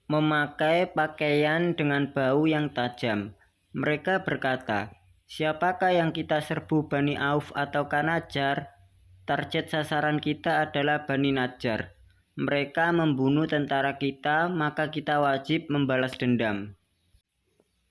memakai pakaian dengan bau yang tajam. Mereka berkata, "Siapakah yang kita serbu, Bani Auf atau Najjar?" Target sasaran kita adalah Bani Najjar. Mereka membunuh tentara kita, maka kita wajib membalas dendam.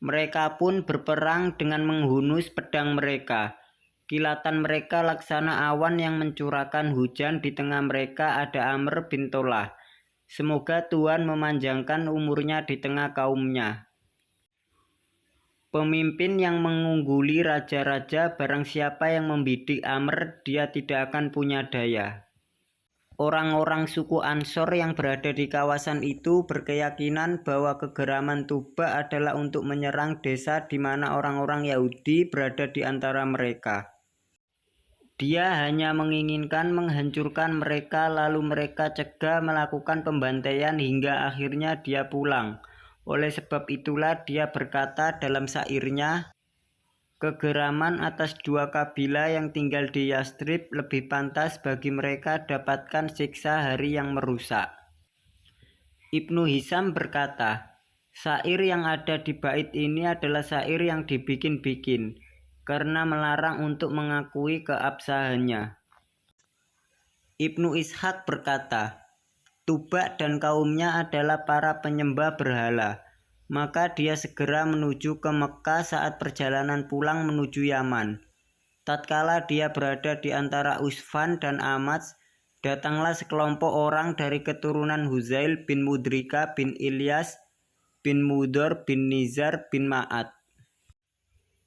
Mereka pun berperang dengan menghunus pedang mereka. Kilatan mereka laksana awan yang mencurahkan hujan. Di tengah mereka ada Amr bin Tolah. Semoga Tuhan memanjangkan umurnya di tengah kaumnya. Pemimpin yang mengungguli raja-raja, barang siapa yang membidik Amr, dia tidak akan punya daya. Orang-orang suku Ansor yang berada di kawasan itu berkeyakinan bahwa kegeraman Tuba adalah untuk menyerang desa di mana orang-orang Yahudi berada di antara mereka. Dia hanya menginginkan menghancurkan mereka, lalu mereka cegah melakukan pembantaian hingga akhirnya dia pulang. Oleh sebab itulah dia berkata dalam syairnya, "Kegeraman atas dua kabilah yang tinggal di Yastrib lebih pantas bagi mereka dapatkan siksa hari yang merusak." Ibnu Hisham berkata, syair yang ada di bait ini adalah syair yang dibikin-bikin karena melarang untuk mengakui keabsahannya. Ibnu Ishaq berkata, Tuba dan kaumnya adalah para penyembah berhala. Maka dia segera menuju ke Mekah saat perjalanan pulang menuju Yaman. Tatkala dia berada di antara Usfan dan Amats, datanglah sekelompok orang dari keturunan Huzail bin Mudrika bin Ilyas bin Mudor bin Nizar bin Ma'at.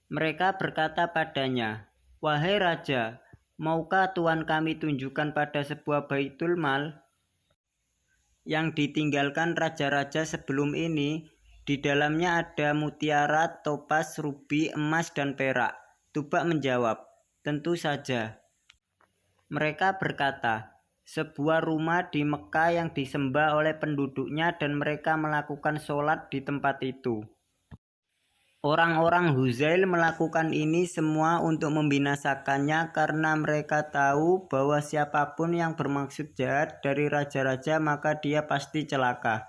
Mereka berkata padanya, "Wahai raja, maukah Tuhan kami tunjukkan pada sebuah baitul mal yang ditinggalkan raja-raja sebelum ini? Di dalamnya ada mutiara, topas, rubi, emas, dan perak." Tuba menjawab, "Tentu saja." Mereka berkata, "Sebuah rumah di Mekah yang disembah oleh penduduknya dan mereka melakukan sholat di tempat itu." Orang-orang Huzail melakukan ini semua untuk membinasakannya karena mereka tahu bahwa siapapun yang bermaksud jahat dari raja-raja maka dia pasti celaka.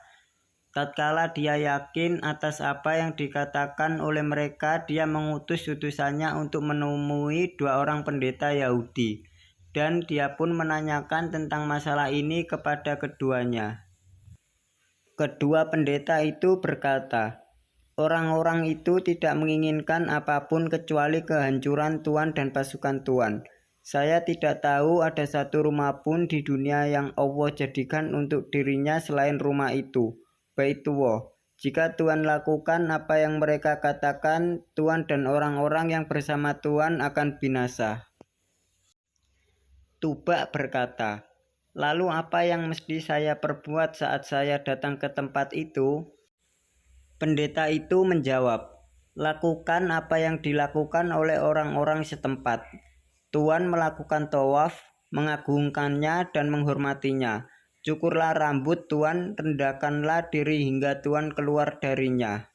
Tatkala dia yakin atas apa yang dikatakan oleh mereka, dia mengutus utusannya untuk menemui dua orang pendeta Yahudi, dan dia pun menanyakan tentang masalah ini kepada keduanya. Kedua pendeta itu berkata, "Orang-orang itu tidak menginginkan apapun kecuali kehancuran Tuhan dan pasukan Tuhan. Saya tidak tahu ada satu rumah pun di dunia yang Allah jadikan untuk dirinya selain rumah itu, Baitullah. Jika Tuhan lakukan apa yang mereka katakan, Tuhan dan orang-orang yang bersama Tuhan akan binasa." Tuba berkata, "Lalu apa yang mesti saya perbuat saat saya datang ke tempat itu?" Pendeta itu menjawab, "Lakukan apa yang dilakukan oleh orang-orang setempat. Tuhan melakukan tawaf, mengagungkannya dan menghormatinya. Cukurlah rambut Tuhan, rendahkanlah diri hingga Tuhan keluar darinya."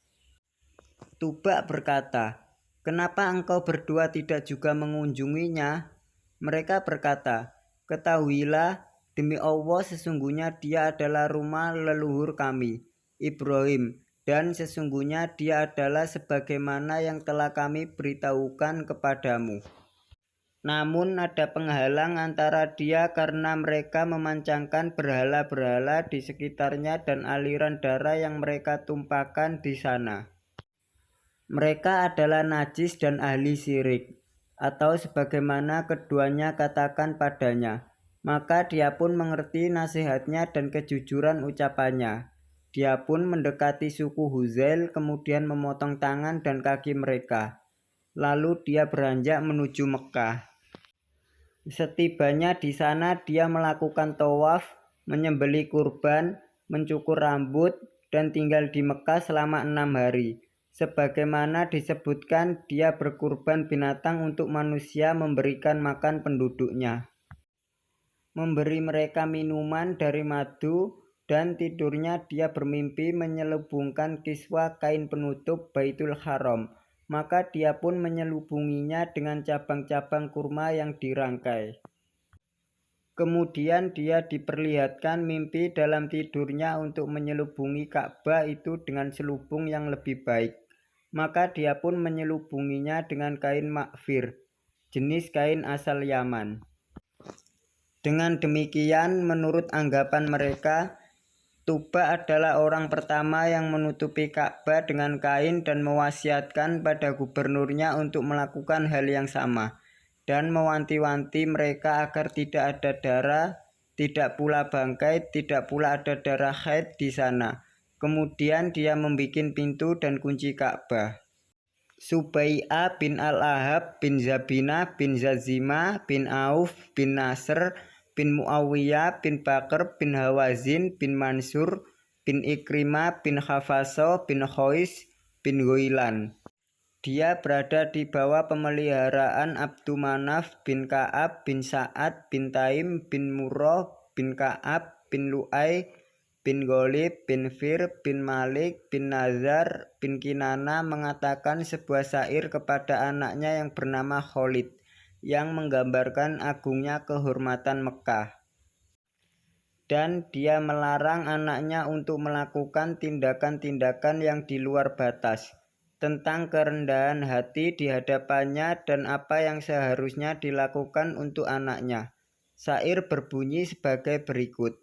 Tuba berkata, "Kenapa engkau berdua tidak juga mengunjunginya?" Mereka berkata, "Ketahuilah, demi Allah sesungguhnya dia adalah rumah leluhur kami, Ibrahim, dan sesungguhnya dia adalah sebagaimana yang telah kami beritahukan kepadamu. Namun ada penghalang antara dia karena mereka memancangkan berhala-berhala di sekitarnya dan aliran darah yang mereka tumpahkan di sana. Mereka adalah najis dan ahli syirik, atau sebagaimana keduanya katakan padanya." Maka dia pun mengerti nasihatnya dan kejujuran ucapannya. Dia pun mendekati suku Huzail, kemudian memotong tangan dan kaki mereka. Lalu dia beranjak menuju Mekah. Setibanya di sana dia melakukan tawaf, menyembelih kurban, mencukur rambut, dan tinggal di Mekah selama 6 hari. Sebagaimana disebutkan, dia berkurban binatang untuk manusia, memberikan makan penduduknya, memberi mereka minuman dari madu, dan tidurnya dia bermimpi menyelubungkan kiswah kain penutup Baitul Haram. Maka dia pun menyelubunginya dengan cabang-cabang kurma yang dirangkai. Kemudian dia diperlihatkan mimpi dalam tidurnya untuk menyelubungi Ka'bah itu dengan selubung yang lebih baik. Maka dia pun menyelubunginya dengan kain makfir, jenis kain asal Yaman. Dengan demikian, menurut anggapan mereka, Tuba adalah orang pertama yang menutupi Ka'bah dengan kain dan mewasiatkan pada gubernurnya untuk melakukan hal yang sama, dan mewanti-wanti mereka agar tidak ada darah, tidak pula bangkai, tidak pula ada darah haid di sana. Kemudian dia membuat pintu dan kunci Ka'bah. Subai'ah bin Al-Ahab bin Zabinah bin Zazimah bin Auf bin Nasr bin Muawiyah bin Bakr bin Hawazin bin Mansur bin Ikrimah bin Khafaso bin Khois bin Ghailan. Dia berada di bawah pemeliharaan Abdumanaf bin Ka'ab bin Sa'ad bin Taim bin Murrah bin Ka'ab bin Lu'ay bin Ghalib bin Fir bin Malik bin Nazar bin Kinana mengatakan sebuah syair kepada anaknya yang bernama Khalid, yang menggambarkan agungnya kehormatan Mekah. Dan dia melarang anaknya untuk melakukan tindakan-tindakan yang di luar batas, tentang kerendahan hati di hadapannya dan apa yang seharusnya dilakukan untuk anaknya. Syair berbunyi sebagai berikut.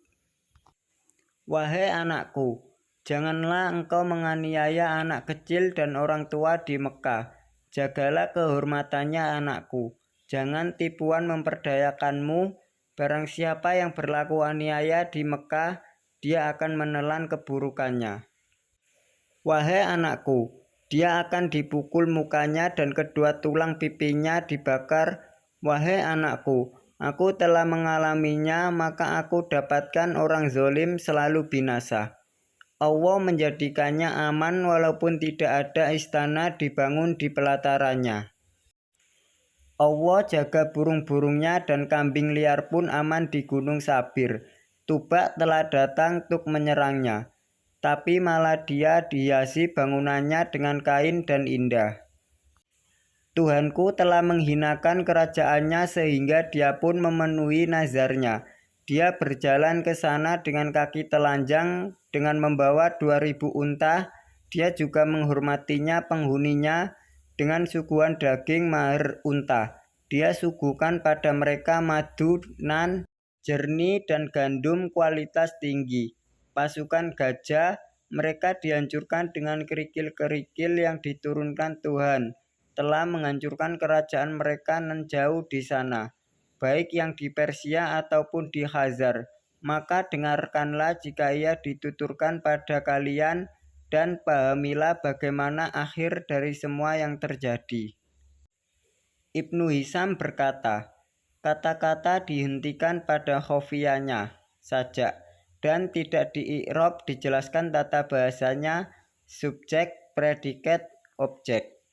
Wahai anakku, janganlah engkau menganiaya anak kecil dan orang tua di Mekah. Jagalah kehormatannya anakku. Jangan tipuan memperdayakanmu. Barang siapa yang berlaku aniaya di Mekah, dia akan menelan keburukannya. Wahai anakku, dia akan dipukul mukanya dan kedua tulang pipinya dibakar. Wahai anakku, aku telah mengalaminya, maka aku dapatkan orang zalim selalu binasa. Allah menjadikannya aman walaupun tidak ada istana dibangun di pelatarannya. Allah jaga burung-burungnya dan kambing liar pun aman di Gunung Sabir. Tuba telah datang untuk menyerangnya, tapi malah dia dihiasi bangunannya dengan kain dan indah. Tuhanku telah menghinakan kerajaannya sehingga dia pun memenuhi nazarnya. Dia berjalan ke sana dengan kaki telanjang dengan membawa 2000 unta. Dia juga menghormatinya penghuninya dengan suguhan daging mahar unta. Dia suguhkan pada mereka madu, nan, jernih dan gandum kualitas tinggi. Pasukan gajah mereka dihancurkan dengan kerikil-kerikil yang diturunkan Tuhan. Telah menghancurkan kerajaan mereka nan jauh di sana, baik yang di Persia ataupun di Khazar. Maka dengarkanlah jika ia dituturkan pada kalian, dan pahamilah bagaimana akhir dari semua yang terjadi. Ibnu Hisham berkata, kata-kata dihentikan pada khofiyahnya saja, dan tidak di-i'rab dijelaskan tata bahasanya, subjek, predikat, objek.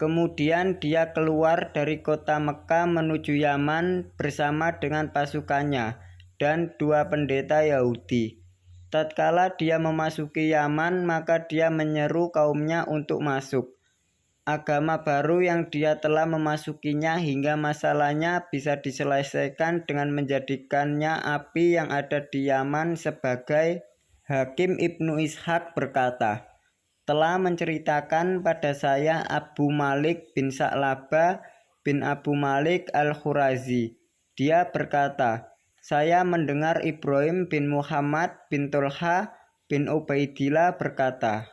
Kemudian dia keluar dari kota Mekah menuju Yaman bersama dengan pasukannya dan 2 pendeta Yahudi. Tatkala dia memasuki Yaman, maka dia menyeru kaumnya untuk masuk. Agama baru yang dia telah memasukinya hingga masalahnya bisa diselesaikan dengan menjadikannya api yang ada di Yaman sebagai. Hakim Ibnu Ishaq berkata, telah menceritakan pada saya Abu Malik bin Sa'labah bin Abu Malik Al-Khurazi. Dia berkata, saya mendengar Ibrahim bin Muhammad bin Tulha bin Ubaidillah berkata,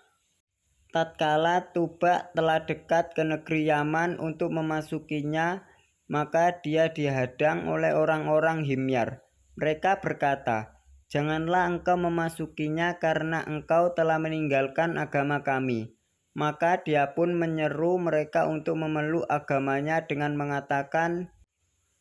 tatkala Tuba telah dekat ke negeri Yaman untuk memasukinya, maka dia dihadang oleh orang-orang Himyar. Mereka berkata, janganlah engkau memasukinya karena engkau telah meninggalkan agama kami. Maka dia pun menyeru mereka untuk memeluk agamanya dengan mengatakan,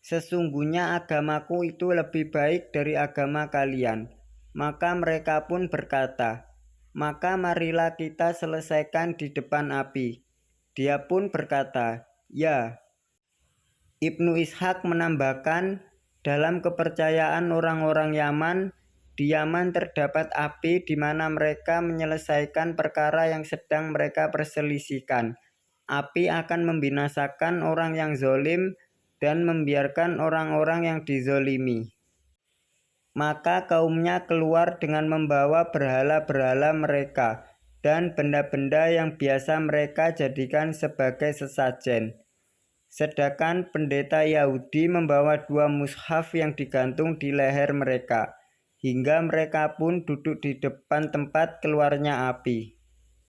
sesungguhnya agamaku itu lebih baik dari agama kalian. Maka mereka pun berkata, maka marilah kita selesaikan di depan api. Dia pun berkata, ya. Ibnu Ishaq menambahkan, dalam kepercayaan orang-orang Yaman, di Yaman terdapat api di mana mereka menyelesaikan perkara yang sedang mereka perselisihkan. Api akan membinasakan orang yang zalim dan membiarkan orang-orang yang dizolimi. Maka kaumnya keluar dengan membawa berhala-berhala mereka dan benda-benda yang biasa mereka jadikan sebagai sesajen. Sedangkan pendeta Yahudi membawa 2 mushaf yang digantung di leher mereka, hingga mereka pun duduk di depan tempat keluarnya api.